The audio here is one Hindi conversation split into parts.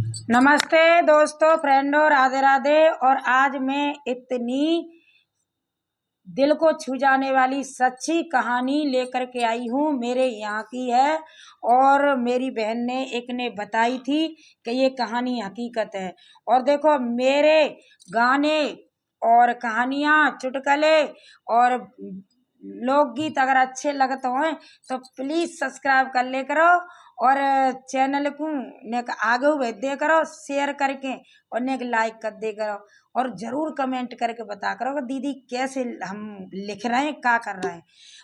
नमस्ते दोस्तों, फ्रेंडों, राधे राधे। और आज मैं इतनी दिल को छू जाने वाली सच्ची कहानी लेकर के आई हूँ। मेरे यहाँ की है और मेरी बहन ने एक ने बताई थी कि ये कहानी हकीकत है। और देखो, मेरे गाने और कहानियाँ, चुटकुले और लोकगीत अगर अच्छे लगते हो तो प्लीज सब्सक्राइब कर ले करो और चैनल को ने आगे भेज दे करो शेयर करके और ने लाइक कर दे करो और जरूर कमेंट करके बता करो कि दीदी कैसे हम लिख रहे हैं, क्या कर रहे हैं।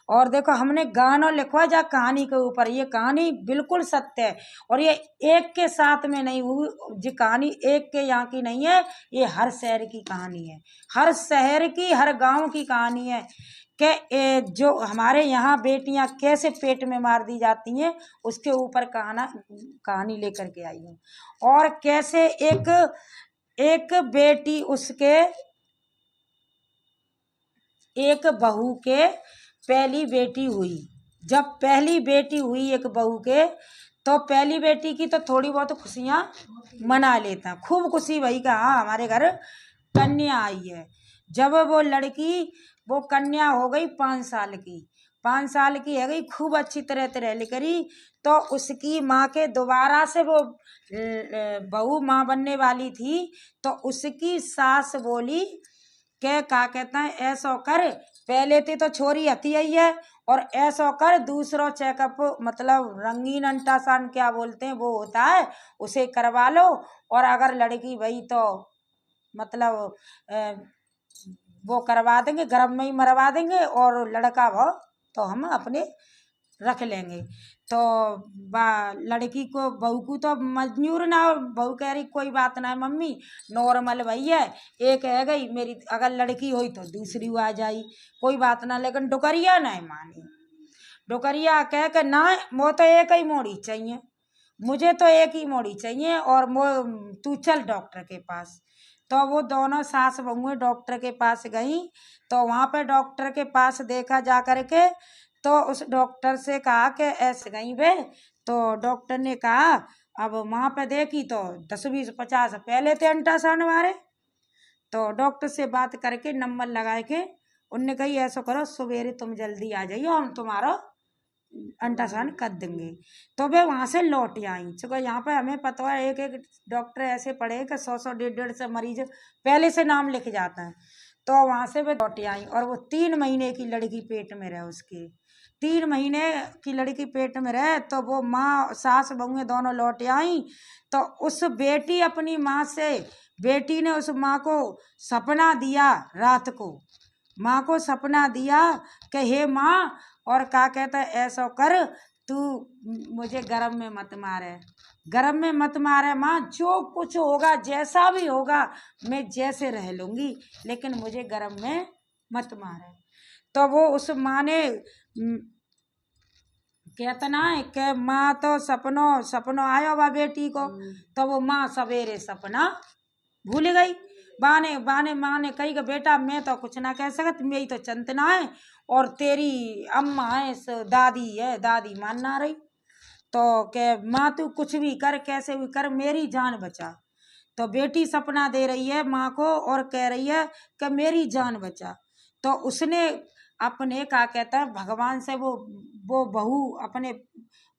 और देखो, हमने गाना लिखवा जा कहानी के ऊपर। ये कहानी बिल्कुल सत्य है और ये एक के साथ में नहीं हुई। जो कहानी एक के यहाँ की नहीं है, ये हर शहर की कहानी है, हर शहर की, हर गांव की कहानी है कि जो हमारे यहाँ बेटियां कैसे पेट में मार दी जाती हैं, उसके ऊपर कहानी लेकर के आई हूँ। और कैसे एक एक बेटी उसके एक बहू के पहली बेटी हुई। जब पहली बेटी हुई एक बहू के, तो पहली बेटी की तो थोड़ी बहुत खुशियां मना लेता है, खूब खुशी भई का हाँ हमारे घर कन्या आई है। जब वो लड़की, वो कन्या हो गई 5 साल की, 5 साल की है गई, खूब अच्छी तरह तरह लिखरी। तो उसकी माँ के दोबारा से वो बहू माँ बनने वाली थी। तो उसकी सास बोली के का कहता है, ऐसो कर, पहले तो छोरी हती आई है और ऐसो कर दूसरो चेकअप, मतलब रंगीन अल्ट्रासाउंड क्या बोलते हैं वो होता है, उसे करवा लो। और अगर लड़की भई तो मतलब वो करवा देंगे, गर्भ में ही मरवा देंगे, और लड़का वो तो हम अपने रख लेंगे। तो लड़की को, बहू को तो मंजूर ना हो। बहू कह रही कोई बात ना है मम्मी, नॉर्मल भई है, एक है गई मेरी, अगर लड़की हुई तो दूसरी आ जाई, कोई बात ना। लेकिन डुकरिया नहीं मानी। डुकरिया कह के ना, वो तो एक ही मोड़ी चाहिए, मुझे तो एक ही मोड़ी चाहिए और तू चल डॉक्टर के पास। तो वो दोनों सास बहुएं डॉक्टर के पास गई। तो वहां पे डॉक्टर के पास देखा जा करके, तो उस डॉक्टर से कहा कि ऐसे गई वे। तो डॉक्टर ने कहा, अब वहां पे देखी तो 10 20 50 पहले थे अल्ट्रासाउंड मारे। तो डॉक्टर से बात करके नंबर लगा के उनने कही, ऐसा करो सवेरे तुम जल्दी आ जाइए, हम तुम्हारा अल्ट्रासाउंड कर देंगे। तो वे वहां से लौट आई। चूंकि यहाँ पे हमें पता है एक एक डॉक्टर ऐसे पड़े कि 100 100 150 150 मरीज पहले से नाम लिख जाता है। तो वहां से वे लौट आई और वो 3 महीने की लड़की पेट में रहे उसके। 3 महीने की लड़की पेट में रहे तो वो माँ, सास बहुएं दोनों लौट आई। तो उस बेटी अपनी माँ से, बेटी ने उस माँ को सपना दिया रात को, माँ को सपना दिया कि हे माँ, और क्या कहता है, ऐसा कर तू मुझे गरम में मत मारे, गरम में मत मारे माँ, जो कुछ होगा जैसा भी होगा मैं जैसे रह लूंगी, लेकिन मुझे गरम में मत मारे। तो वो उस माँ ने कहता ना है कि माँ तो सपनों सपनों आयो बा बेटी को। तो वो माँ सवेरे सपना भूल गई। बाने बाने माँ ने कही कि बेटा मैं तो कुछ ना कह सकत, मेरी तो चंतना है और तेरी अम्मा है, दादी है, दादी मान ना रही। तो के माँ तू कुछ भी कर, कैसे भी कर, मेरी जान बचा। तो बेटी सपना दे रही है माँ को और कह रही है कि मेरी जान बचा। तो उसने अपने क्या कहता है भगवान से वो बहू अपने,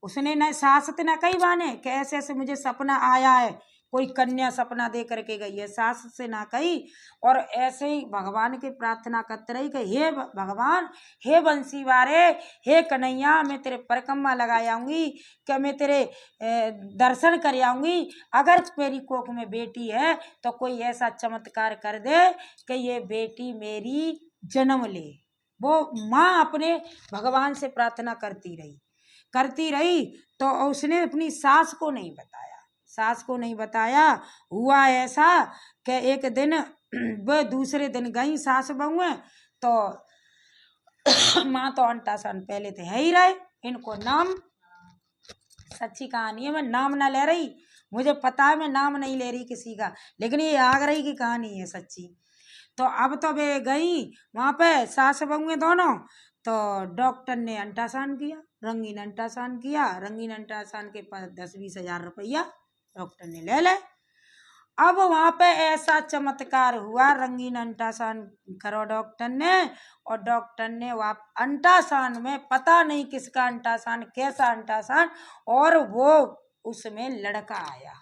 उसने न सास न कई बाने कि ऐसे ऐसे मुझे सपना आया है, कोई कन्या सपना दे करके गई है, सास से ना कही। और ऐसे ही भगवान की प्रार्थना करते रही कि हे भगवान, हे बंसी वारे, हे कन्हैया, मैं तेरे परिक्रमा लगा आऊंगी, कि मैं तेरे दर्शन कर आऊंगी। अगर मेरी कोख में बेटी है तो कोई ऐसा चमत्कार कर दे कि ये बेटी मेरी जन्म ले। वो माँ अपने भगवान से प्रार्थना करती रही। तो उसने अपनी सास को नहीं बताया, सास को नहीं बताया। हुआ ऐसा कि एक दिन वो दूसरे दिन गई सास बहुएं। तो माँ तो अल्ट्रासाउंड पहले थे है ही रहे, इनको नाम, सच्ची कहानी है, मैं नाम ना ले रही, मुझे पता है मैं नाम नहीं ले रही किसी का, लेकिन ये आगरा की कहानी है सच्ची। तो अब तो वे गई वहां पे सास बहुएं दोनों। तो डॉक्टर ने अल्ट्रासाउंड किया, रंगीन अल्ट्रासाउंड किया, रंगीन अल्ट्रासाउंड के पास 10 20 हजार रुपया डॉक्टर ने ले ले। अब वहां पे ऐसा चमत्कार हुआ, रंगीन अल्ट्रासाउंड करो डॉक्टर ने, और डॉक्टर ने वहाँ अल्ट्रासाउंड में पता नहीं किसका अल्ट्रासाउंड, कैसा अल्ट्रासाउंड, और वो उसमें लड़का आया,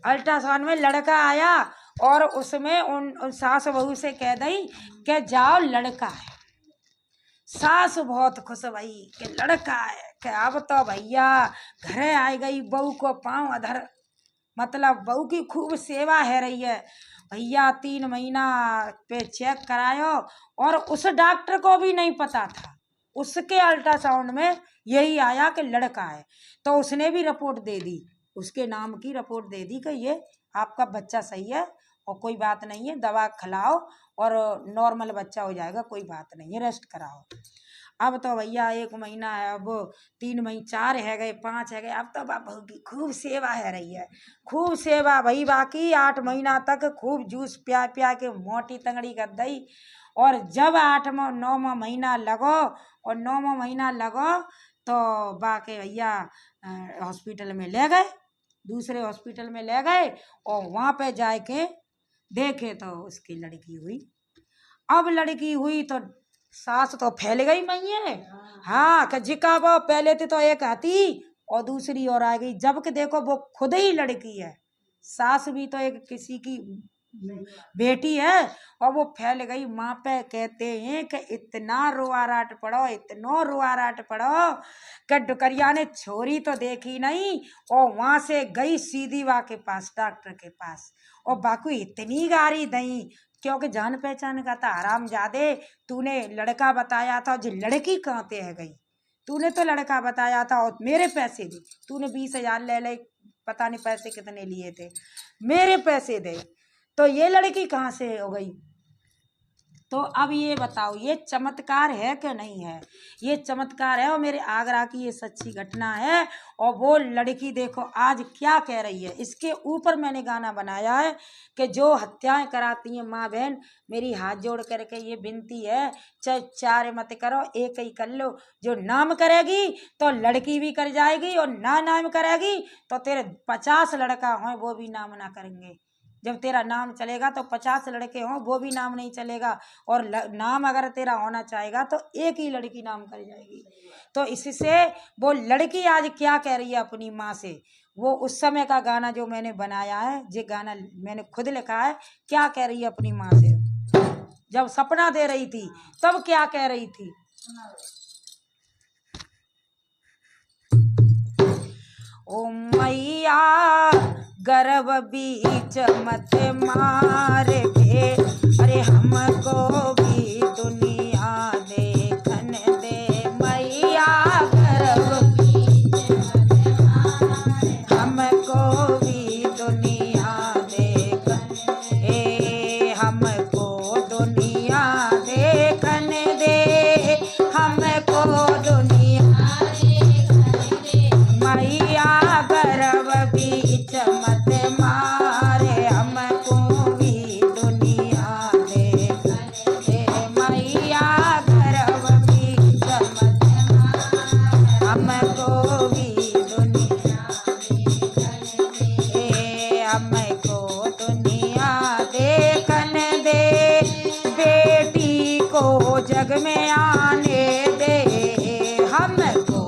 अल्ट्रासाउंड में लड़का आया, और उसमें उन सास बहू से कह दी कि जाओ लड़का है। सास बहुत खुश भई कि लड़का है, कि अब तो भैया घरे आ गई, बहू को पाँव अधर, मतलब बहू की खूब सेवा है रही है भैया। 3 महीना पे चेक करायो, और उस डॉक्टर को भी नहीं पता था, उसके अल्ट्रासाउंड में यही आया कि लड़का है, तो उसने भी रिपोर्ट दे दी, उसके नाम की रिपोर्ट दे दी कि ये आपका बच्चा सही है और कोई बात नहीं है, दवा खिलाओ और नॉर्मल बच्चा हो जाएगा, कोई बात नहीं है, रेस्ट कराओ। अब तो भैया 1 महीना है, अब 3 महीने, 4 है गए, 5 है गए, अब तो बहू की खूब सेवा है रही है, खूब सेवा भई। बाकी 8 महीना तक खूब जूस पिया पिया के मोटी तंगड़ी कर दई, और जब 8वां 9वां महीना लगो, और 9वां महीना लगो तो बाके भैया हॉस्पिटल में ले गए, दूसरे हॉस्पिटल में ले गए, और वहाँ पे जाके देखे तो उसकी लड़की हुई। अब लड़की हुई तो सास तो फैल गई मैये, हाँ जिका वो पहले तो एक आती और दूसरी और आ गई, जब कि देखो वो खुद ही लड़की है, सास भी तो एक किसी की बेटी है, और वो फैल गई। माँ पे कहते हैं कि इतना रोआराट पड़ो, इतना रोआराट पड़ो कि डुकरिया ने छोरी तो देखी नहीं, और वहां से गई सीधी वा के पास, डॉक्टर के पास, और बाकू इतनी गारी दई, क्योंकि जान पहचान का था हराम जादे, तूने लड़का बताया था, जो लड़की कहाँ पे है गई, तूने तो लड़का बताया था और मेरे पैसे दे, तूने 20,000 ले ले, पता नहीं पैसे कितने लिए थे, मेरे पैसे दे, तो ये लड़की कहाँ से हो गई। तो अब ये बताओ, ये चमत्कार है कि नहीं है, ये चमत्कार है, और मेरे आगरा की ये सच्ची घटना है। और वो लड़की देखो आज क्या कह रही है, इसके ऊपर मैंने गाना बनाया है कि जो हत्याएं कराती हैं माँ बहन, मेरी हाथ जोड़ करके ये विनती है, चाहे 4 मत करो, एक ही कर लो, जो नाम करेगी तो लड़की भी कर जाएगी, और ना नाम करेगी तो तेरे 50 लड़का हों वो भी नाम ना करेंगे। जब तेरा नाम चलेगा तो 50 लड़के हों वो भी नाम नहीं चलेगा, और नाम अगर तेरा होना चाहेगा तो एक ही लड़की नाम कर जाएगी। तो इससे वो लड़की आज क्या कह रही है अपनी माँ से, वो उस समय का गाना जो मैंने बनाया है, ये गाना मैंने खुद लिखा है, क्या कह रही है अपनी माँ से, जब सपना दे रही थी तब क्या कह रही थी। ओ मैया गर्भ बीच मत मार के, अरे हमको भी दुनिया देखन दे, मैया गर्भ बीच मत मार, हमको भी दुनिया देखन दे, हमको दुनिया देखन दे, हमको दुनिया मैया गर्भ बीच मत मारे, हमको भी दुनिया देखन दे, मैया गर्भ बीच मत मारे, हमको भी दुनिया देखन दे, हमको दुनिया देखन दे, बेटी को जग में आने दे, हमको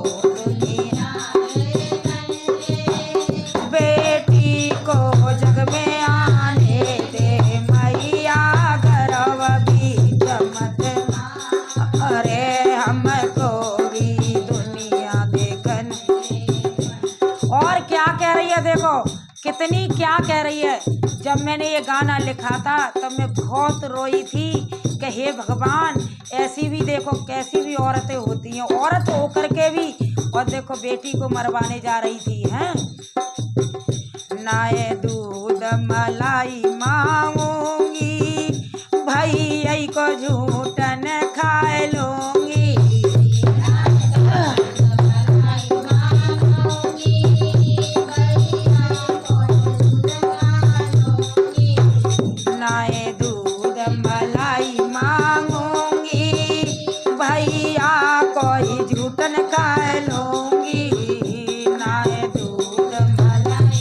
बेटी को जग में आने दे, मैया गर्भ बीच मत मारे, हमको भी दुनिया देखन। और क्या कह रही है देखो, कितनी क्या कह रही है। जब मैंने ये गाना लिखा था तब मैं बहुत रोई थी कि हे भगवान, ऐसी भी देखो कैसी भी औरतें होती हैं, औरत होकर के भी, और देखो बेटी को मरवाने जा रही थी हैं, नाए दूध मलाई मांगूंगी, भैया को झूठन खाए लूंगी, नाए दूध मलाई मांगूंगी, भैया को ही झूठन खाए लूंगी, नाए दूध मलाई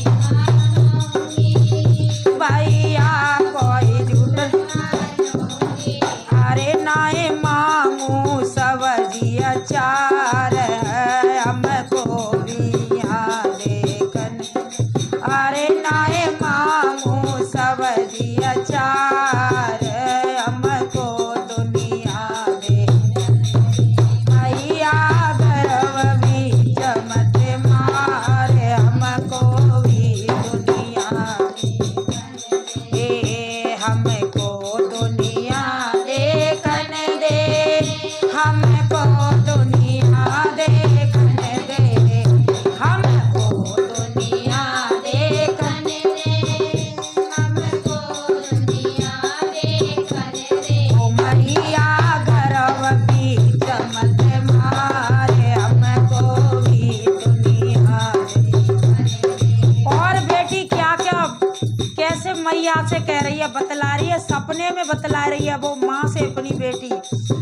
मैया से कह रही है, बतला रही है, सपने में बतला रही है वो माँ से अपनी बेटी।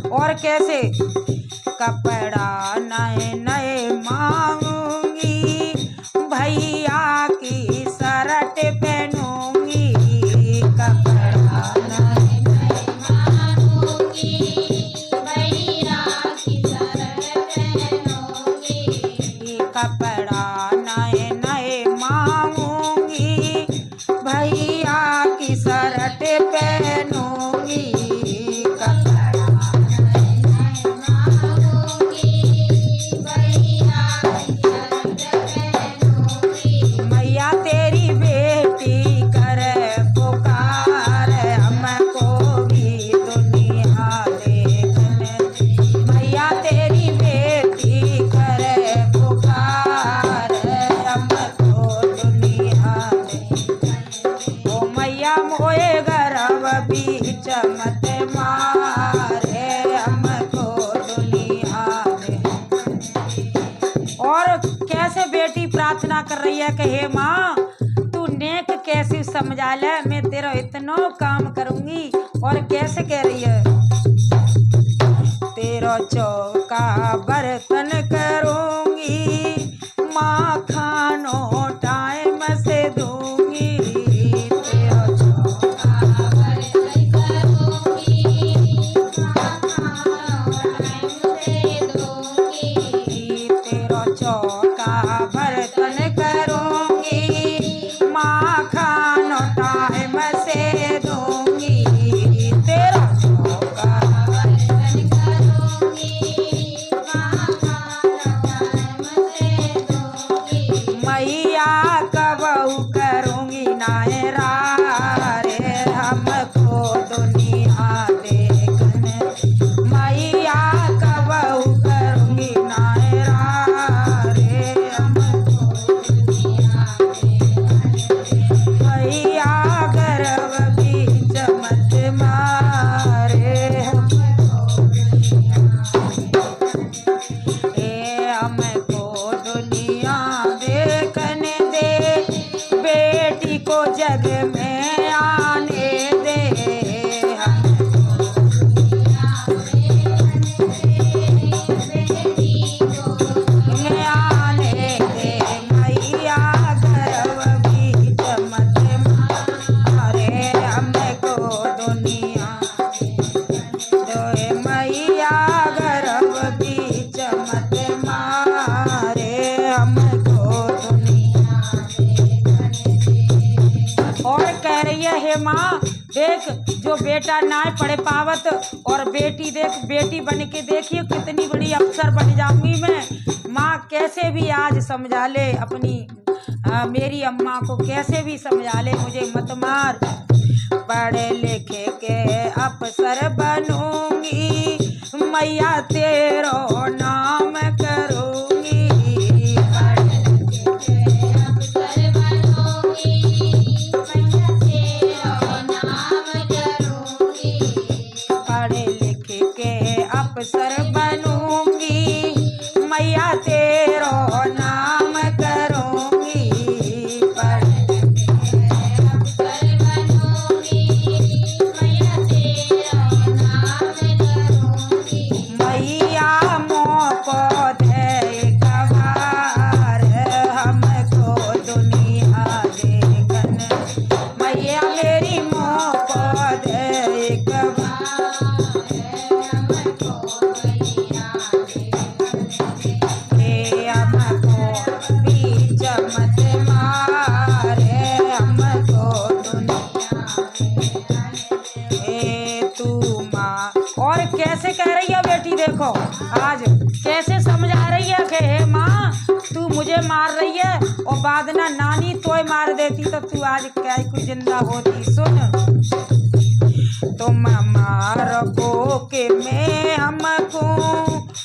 और कैसे? कपड़ा नए नए मांगूंगी, भैया की शर्ट पहनूंगी। कपड़ा नए नए मांगूंगी, भैया की शर्ट पहनूंगी। कपड़ा नए नए मांगूंगी, भैया की शर्ट पहनूंगी। मैया तेरी बेटी करे पुकार, हमको भी दुनिया देखने। मैया तेरी बेटी करे पुकार, हमको दुनिया देखने। ओ मैया मोए गर्भ बीच मत मारे, हमको दुनिया देखने। और कैसे बेटी प्रार्थना कर रही है कि हे माँ तू नेक कैसी समझा ले, मैं तेरा इतना काम करूंगी। और कैसे कह रही है? तेरा चौका बर्तन करूंगी, माँ खानो टाइम से दूंगी। तेरा चौका बर्तन करूंगी, माँ खानो टाइम से दूंगी। तेरा चौका बर्तन करूंगी, माँ खानो टाइम से दूंगी। तेरा चौका बर्तन करूंगी, माँ खानो टाइम से दूंगी। मैया कबहू करूंगी नायरा रे, हमको दुनिया देखने। मैया कबहू करूंगी नायरा रे, हमको दुनिया देखने। मैया गर्भ बीच मत मारे, हमको हमको दुनिया देखने दे, बेटी को जग में आने दे। हमको दुनिया देखने दे, बेटी को में आने दे। मैया गर्भ बीच मत मारे, हमको दुनिया दोए। मैया गर्भ बीच मत मारे, हमको दुनिया देखने। और कह रही है हे माँ देख, जो बेटा ना पढ़े पावत और बेटी देख, बेटी बन के देखिए कितनी बड़ी अफसर बन जाऊंगी मैं। माँ कैसे भी आज समझा ले अपनी मेरी अम्मा को, कैसे भी समझा ले, मुझे मत मार। पढ़े लिखे के अफसर बनूंगी, मैया तेरो नाम करूंगी। पढ़े लिखे के अफसर बनूंगी, मैया तेरो नाम करूंगी। पढ़े लिखे के अफसर बनूंगी, मैया तेरो नाम करूंगी। पढ़े लिखे के अफसर बनूंगी, मैया तेरो नाम करूंगी। मैया मोको दे कबार, हमको दुनिया देखने। मैया मेरी मोको दे कबार, हमको दुनिया देखने। हमको बीच मत मारे, हमको दुनिया देखने। तू माँ और कैसे कह रही है बेटी, देखो आज कैसे समझा रही है कि हे माँ तू मुझे मार रही है, और बाद ना नानी तोय मार देती तो तू आज क्या कुछ जिंदा होती। सुन, तुम मारो के मैं हमको,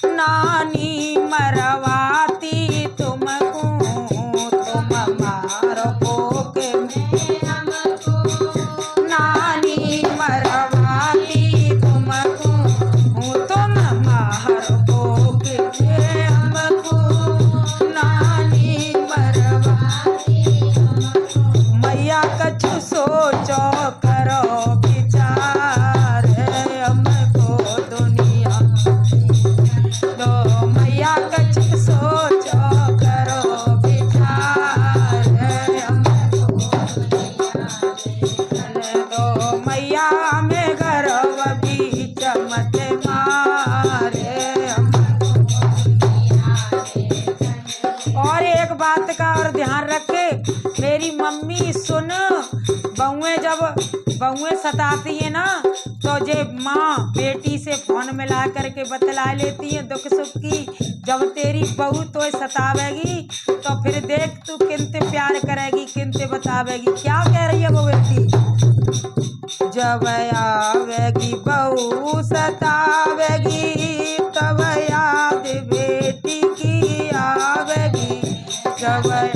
नानी मरवाती तुमको। तुम मारो के मैं हमको, नानी मरवाती तुमको। तुम मारो के मैं हमको, नानी मरवाती तुमको। मैया कछु सोचो मम्मी सुन, बहुएं सताती है ना तो जे माँ बेटी से फोन मिला करके बतला लेती है दुख सुख की। जब तेरी बहू तो सतावेगी तो फिर देख तू किनते प्यार करेगी, किनते बतावेगी। क्या कह रही है वो बेटी? जब आवेगी बहू सतावेगी तब याद बेटी की आवेगी, जब